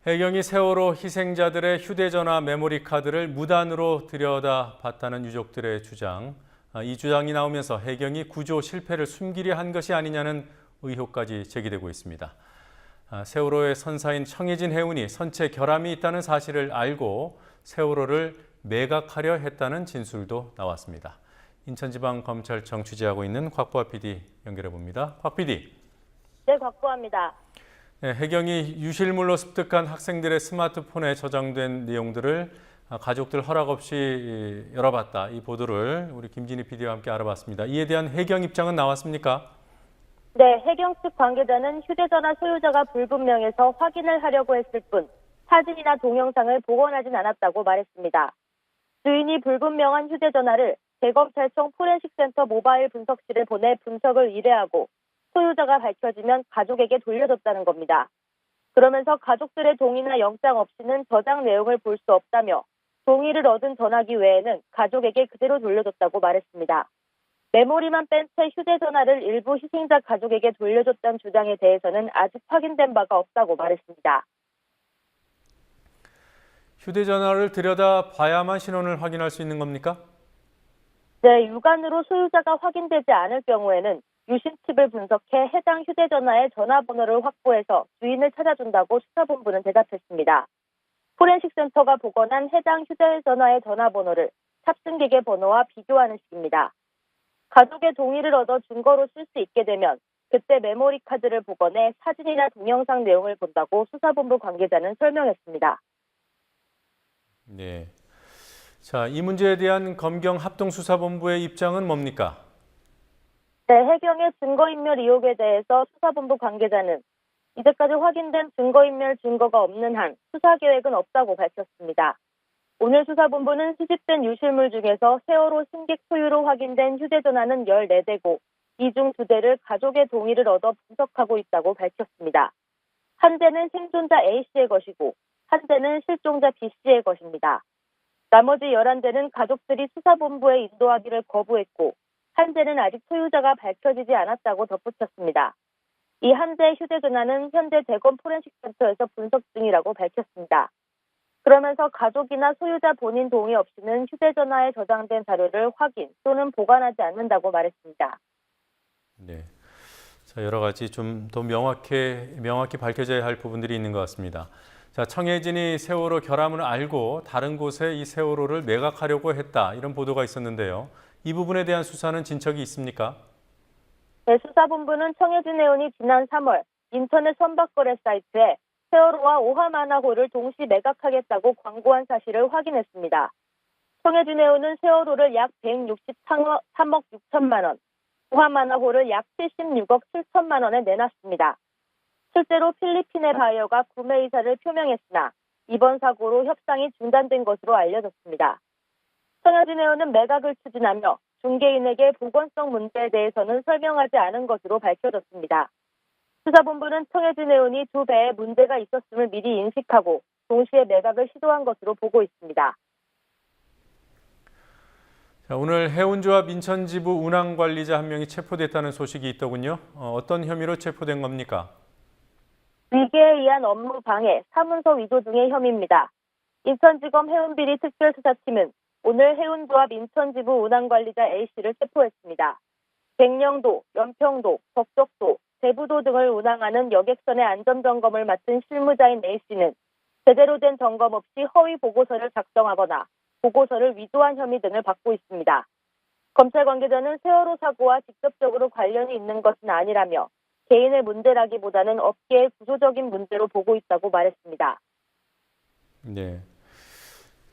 해경이 세월호 희생자들의 휴대전화 메모리 카드를 무단으로 들여다봤다는 유족들의 주장. 이 주장이 나오면서 해경이 구조 실패를 숨기려 한 것이 아니냐는 의혹까지 제기되고 있습니다. 세월호의 선사인 청해진 해운이 선체 결함이 있다는 사실을 알고 세월호를 매각하려 했다는 진술도 나왔습니다. 인천지방검찰청 취재하고 있는 곽보아 PD 연결해 봅니다. 곽 PD. 네, 곽보아입니다. 네, 해경이 유실물로 습득한 학생들의 스마트폰에 저장된 내용들을 가족들 허락 없이 열어봤다. 이 보도를 우리 김진희 PD와 함께 알아봤습니다. 이에 대한 해경 입장은 나왔습니까? 네, 해경 측 관계자는 휴대전화 소유자가 불분명해서 확인을 하려고 했을 뿐 사진이나 동영상을 복원하진 않았다고 말했습니다. 주인이 불분명한 휴대전화를 대검찰청 포렌식센터 모바일 분석실에 보내 분석을 의뢰하고 소유자가 밝혀지면 가족에게 돌려줬다는 겁니다. 그러면서 가족들의 동의나 영장 없이는 저장 내용을 볼 수 없다며 동의를 얻은 전화기 외에는 가족에게 그대로 돌려줬다고 말했습니다. 메모리만 뺀 채 휴대전화를 일부 희생자 가족에게 돌려줬다는 주장에 대해서는 아직 확인된 바가 없다고 말했습니다. 휴대전화를 들여다봐야만 신원을 확인할 수 있는 겁니까? 네, 육안으로 소유자가 확인되지 않을 경우에는 유심칩을 분석해 해당 휴대전화의 전화번호를 확보해서 주인을 찾아준다고 수사본부는 대답했습니다. 포렌식센터가 복원한 해당 휴대전화의 전화번호를 탑승객의 번호와 비교하는 식입니다. 가족의 동의를 얻어 증거로 쓸 수 있게 되면 그때 메모리 카드를 복원해 사진이나 동영상 내용을 본다고 수사본부 관계자는 설명했습니다. 네. 자, 이 문제에 대한 검경합동수사본부의 입장은 뭡니까? 네, 해경의 증거인멸 의혹에 대해서 수사본부 관계자는 이제까지 확인된 증거인멸 증거가 없는 한 수사 계획은 없다고 밝혔습니다. 오늘 수사본부는 수집된 유실물 중에서 세월호 승객 소유로 확인된 휴대전화는 14대고 이 중 2대를 가족의 동의를 얻어 분석하고 있다고 밝혔습니다. 한 대는 생존자 A씨의 것이고 한 대는 실종자 B씨의 것입니다. 나머지 11대는 가족들이 수사본부에 인도하기를 거부했고 한 대는 아직 소유자가 밝혀지지 않았다고 덧붙였습니다. 이 한 대의 휴대전화는 현재 대검 포렌식센터에서 분석 중이라고 밝혔습니다. 그러면서 가족이나 소유자 본인 동의 없이는 휴대전화에 저장된 자료를 확인 또는 보관하지 않는다고 말했습니다. 네. 자, 여러 가지 좀 더 명확히 밝혀져야 할 부분들이 있는 것 같습니다. 자, 청해진이 세월호 결함을 알고 다른 곳에 이 세월호를 매각하려고 했다. 이런 보도가 있었는데요. 이 부분에 대한 수사는 진척이 있습니까? 네, 수사본부는 청해진 해운이 지난 3월 인터넷 선박거래 사이트에 세월호와 오하마나호를 동시 매각하겠다고 광고한 사실을 확인했습니다. 청해진 해운은 세월호를 약 163억 6천만 원, 오하마나호를 약 76억 7천만 원에 내놨습니다. 실제로 필리핀의 바이어가 구매 의사를 표명했으나 이번 사고로 협상이 중단된 것으로 알려졌습니다. 청해진 해운은 매각을 추진하며 중개인에게 보건성 문제에 대해서는 설명하지 않은 것으로 밝혀졌습니다. 수사본부는 청해진 해운이 2배에 문제가 있었음을 미리 인식하고 동시에 매각을 시도한 것으로 보고 있습니다. 자, 오늘 해운조합 인천지부 운항관리자 한 명이 체포됐다는 소식이 있더군요. 어떤 혐의로 체포된 겁니까? 위계에 의한 업무 방해, 사문서 위조 등의 혐의입니다. 인천지검 해운비리 특별수사팀은 오늘 해운조합 인천지부 운항관리자 A씨를 체포했습니다. 백령도, 연평도, 적적도, 대부도 등을 운항하는 여객선의 안전점검을 맡은 실무자인 A씨는 제대로 된 점검 없이 허위 보고서를 작성하거나 보고서를 위조한 혐의 등을 받고 있습니다. 검찰 관계자는 세월호 사고와 직접적으로 관련이 있는 것은 아니라며 개인의 문제라기보다는 업계의 구조적인 문제로 보고 있다고 말했습니다. 네.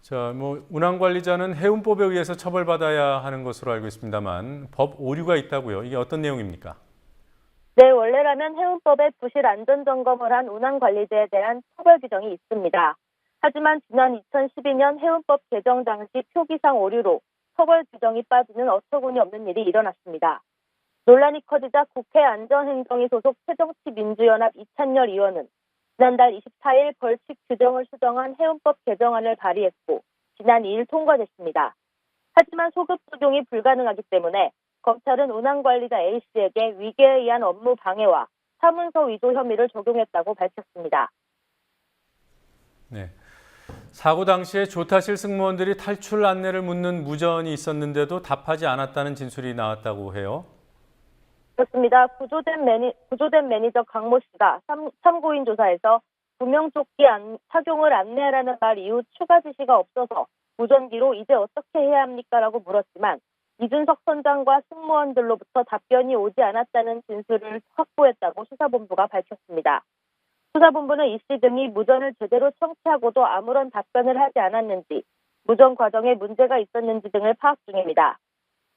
자, 운항관리자는 해운법에 의해서 처벌받아야 하는 것으로 알고 있습니다만 법 오류가 있다고요. 이게 어떤 내용입니까? 네, 원래라면 해운법에 부실 안전점검을 한 운항관리자에 대한 처벌 규정이 있습니다. 하지만 지난 2012년 해운법 개정 당시 표기상 오류로 처벌 규정이 빠지는 어처구니 없는 일이 일어났습니다. 논란이 커지자 국회 안전행정위 소속 새정치민주연합 이찬열 의원은 지난달 24일 벌칙 규정을 수정한 해운법 개정안을 발의했고 지난 2일 통과됐습니다. 하지만 소급 적용이 불가능하기 때문에 검찰은 운항관리자 A씨에게 위계에 의한 업무 방해와 사문서 위조 혐의를 적용했다고 밝혔습니다. 네. 사고 당시에 조타실 승무원들이 탈출 안내를 묻는 무전이 있었는데도 답하지 않았다는 진술이 나왔다고 해요. 그렇습니다. 구조된 매니저 강모 씨가 참고인 조사에서 구명조끼 착용을 안내하라는 말 이후 추가 지시가 없어서 무전기로 이제 어떻게 해야 합니까? 라고 물었지만 이준석 선장과 승무원들로부터 답변이 오지 않았다는 진술을 확보했다고 수사본부가 밝혔습니다. 수사본부는 이 씨 등이 무전을 제대로 청취하고도 아무런 답변을 하지 않았는지, 무전 과정에 문제가 있었는지 등을 파악 중입니다.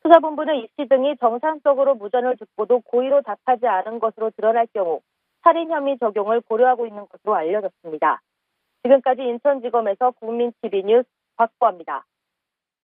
수사본부는 이 씨 등이 정상적으로 무전을 듣고도 고의로 답하지 않은 것으로 드러날 경우 살인 혐의 적용을 고려하고 있는 것으로 알려졌습니다. 지금까지 인천지검에서 국민 TV 뉴스 박보아입니다.